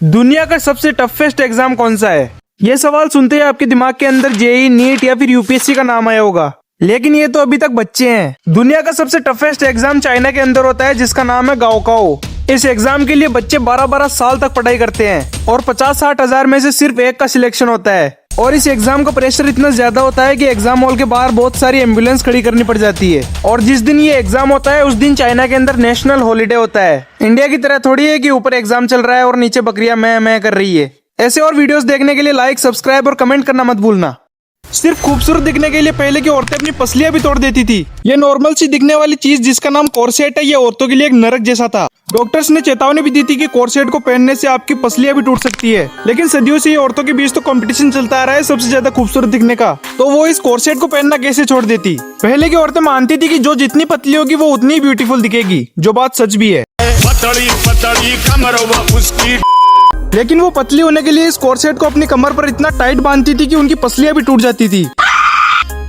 दुनिया का सबसे टफेस्ट एग्जाम कौन सा है? ये सवाल सुनते ही आपके दिमाग के अंदर जेईई, नीट या फिर यूपीएससी का नाम आया होगा, लेकिन ये तो अभी तक बच्चे हैं। दुनिया का सबसे टफेस्ट एग्जाम चाइना के अंदर होता है, जिसका नाम है गाओकाओ। इस एग्जाम के लिए बच्चे 12-12 साल तक पढ़ाई करते हैं और 50-60 हजार में से सिर्फ एक का सिलेक्शन होता है। और इस एग्जाम का प्रेशर इतना ज्यादा होता है कि एग्जाम हॉल के बाहर बहुत सारी एम्बुलेंस खड़ी करनी पड़ जाती है। और जिस दिन ये एग्जाम होता है उस दिन चाइना के अंदर नेशनल हॉलीडे होता है। इंडिया की तरह थोड़ी है कि ऊपर एग्जाम चल रहा है और नीचे बकरियां मैं कर रही है। ऐसे और वीडियोस देखने के लिए लाइक, सब्सक्राइब और कमेंट करना मत भूलना। सिर्फ खूबसूरत दिखने के लिए पहले की औरतें अपनी पसलियां भी तोड़ देती थी। ये नॉर्मल सी दिखने वाली चीज जिसका नाम कॉर्सेट है, ये औरतों के लिए एक नरक जैसा था। डॉक्टर्स ने चेतावनी भी दी थी कि कॉर्सेट को पहनने से आपकी पसलियां भी टूट सकती है। लेकिन सदियों से ये औरतों के बीच तो कंपटीशन चलता आ रहा है सबसे ज्यादा खूबसूरत दिखने का, तो वो इस कॉर्सेट को पहनना कैसे छोड़ देती। पहले की औरतें मानती थी कि जो जितनी पतली होगी वो उतनी ब्यूटीफुल दिखेगी, जो बात सच भी है। पतली कमर उसकी, लेकिन वो पतली होने के लिए इस कॉर्सेट को अपनी कमर पर इतना टाइट बांधती थी कि उनकी पसलियां भी टूट जाती थी।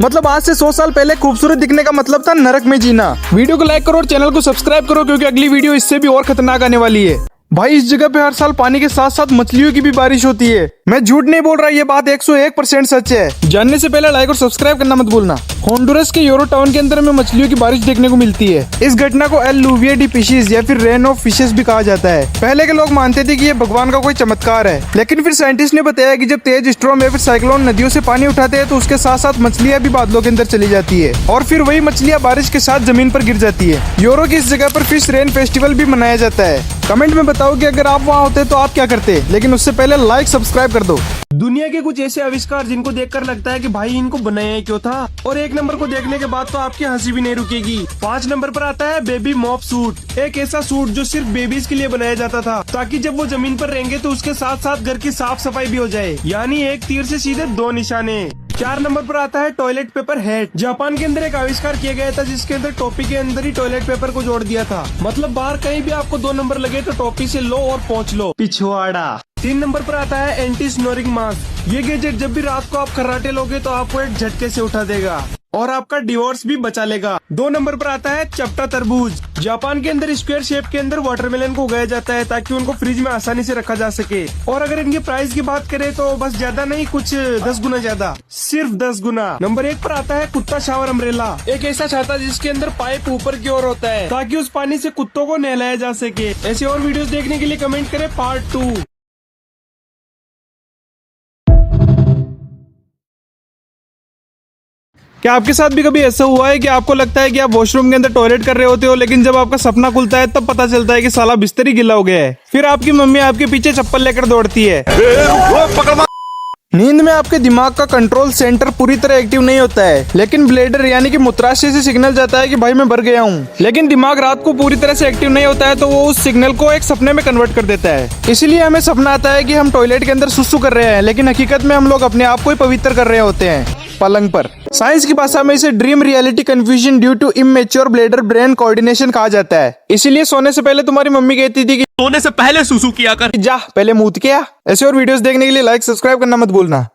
मतलब आज से 100 साल पहले खूबसूरत दिखने का मतलब था नरक में जीना। वीडियो को लाइक करो और चैनल को सब्सक्राइब करो, क्योंकि अगली वीडियो इससे भी और खतरनाक आने वाली है। भाई इस जगह पे हर साल पानी के साथ साथ मछलियों की भी बारिश होती है। मैं झूठ नहीं बोल रहा, ये बात 101% सच है। जानने से पहले लाइक और सब्सक्राइब करना मत भूलना। होंडुरस के यूरो टाउन के अंदर में मछलियों की बारिश देखने को मिलती है। इस घटना को एल लूविया डी फिशेस या फिर रेन ऑफ फिशेस भी कहा जाता है। पहले के लोग मानते थे कि ये भगवान का कोई चमत्कार है, लेकिन फिर साइंटिस्ट ने बताया कि जब तेज स्ट्रॉम या फिर साइक्लोन नदियों से पानी उठाते हैं तो उसके साथ साथ मछलियां भी बादलों के अंदर चली जाती है और फिर वही मछलियां बारिश के साथ जमीन पर गिर जाती है। यूरो की इस जगह पर फिश रेन फेस्टिवल भी मनाया जाता है। कमेंट में बताओ कि अगर आप वहाँ होते तो आप क्या करते, लेकिन उससे पहले लाइक सब्सक्राइब कर दो। दुनिया के कुछ ऐसे आविष्कार जिनको देखकर लगता है कि भाई इनको बनाया क्यों था, और एक नंबर को देखने के बाद तो आपकी हंसी भी नहीं रुकेगी। 5 नंबर पर आता है बेबी मॉप सूट। एक ऐसा सूट जो सिर्फ बेबीज के लिए बनाया जाता था, ताकि जब वो जमीन पर रहेंगे तो उसके साथ साथ घर की साफ सफाई भी हो जाए, यानी एक तीर से सीधे 2 निशाने। 4 नंबर पर आता है टॉयलेट पेपर हेड। जापान के अंदर एक आविष्कार किया गया था जिसके अंदर टोपी के अंदर ही टॉयलेट पेपर को जोड़ दिया था। मतलब बाहर कहीं भी आपको 2 नंबर लगे तो टोपी से लो और पहुँच लो पिछवाड़ा। 3 नंबर पर आता है एंटी स्नोरिंग मास्क। ये गैजेट जब भी रात को आप खर्राटे लोगे तो आपको एक झटके से उठा देगा और आपका डिवोर्स भी बचा लेगा। 2 नंबर पर आता है चपटा तरबूज। जापान के अंदर स्क्वायर शेप के अंदर वाटरमेलन को उगाया जाता है ताकि उनको फ्रिज में आसानी से रखा जा सके। और अगर इनके प्राइस की बात करें तो बस ज्यादा नहीं, कुछ 10 गुना ज्यादा, सिर्फ 10 गुना। नंबर 1 पर आता है कुत्ता शावर अम्ब्रेला। एक ऐसा छाता जिसके अंदर पाइप ऊपर की ओर होता है ताकि उस पानी से कुत्तों को नहलाया जा सके। ऐसे और वीडियोस देखने के लिए कमेंट करें पार्ट 2। क्या आपके साथ भी कभी ऐसा हुआ है कि आपको लगता है कि आप वॉशरूम के अंदर टॉयलेट कर रहे होते हो, लेकिन जब आपका सपना खुलता है तब पता चलता है कि साला बिस्तर ही गीला हो गया है। फिर आपकी मम्मी आपके पीछे चप्पल लेकर दौड़ती है। नींद में आपके दिमाग का कंट्रोल सेंटर पूरी तरह एक्टिव नहीं होता है, लेकिन ब्लेडर यानी कि मूत्राशय से सिग्नल जाता है कि भाई मैं भर गया हूँ। लेकिन दिमाग रात को पूरी तरह से एक्टिव नहीं होता है, तो वो उस सिग्नल को एक सपने में कन्वर्ट कर देता है। इसीलिए हमें सपना आता है कि हम टॉयलेट के अंदर सुसु कर रहे हैं, लेकिन हकीकत में हम लोग अपने आप को ही पवित्र कर रहे होते हैं पलंग पर। साइंस की भाषा में इसे dream reality confusion due to immature bladder brain coordination कहा जाता है। इसीलिए सोने से पहले तुम्हारी मम्मी कहती थी कि सोने से पहले सुसु किया कर, जा पहले मुंह किया। ऐसे और वीडियोस देखने के लिए लाइक, सब्सक्राइब करना मत भूलना।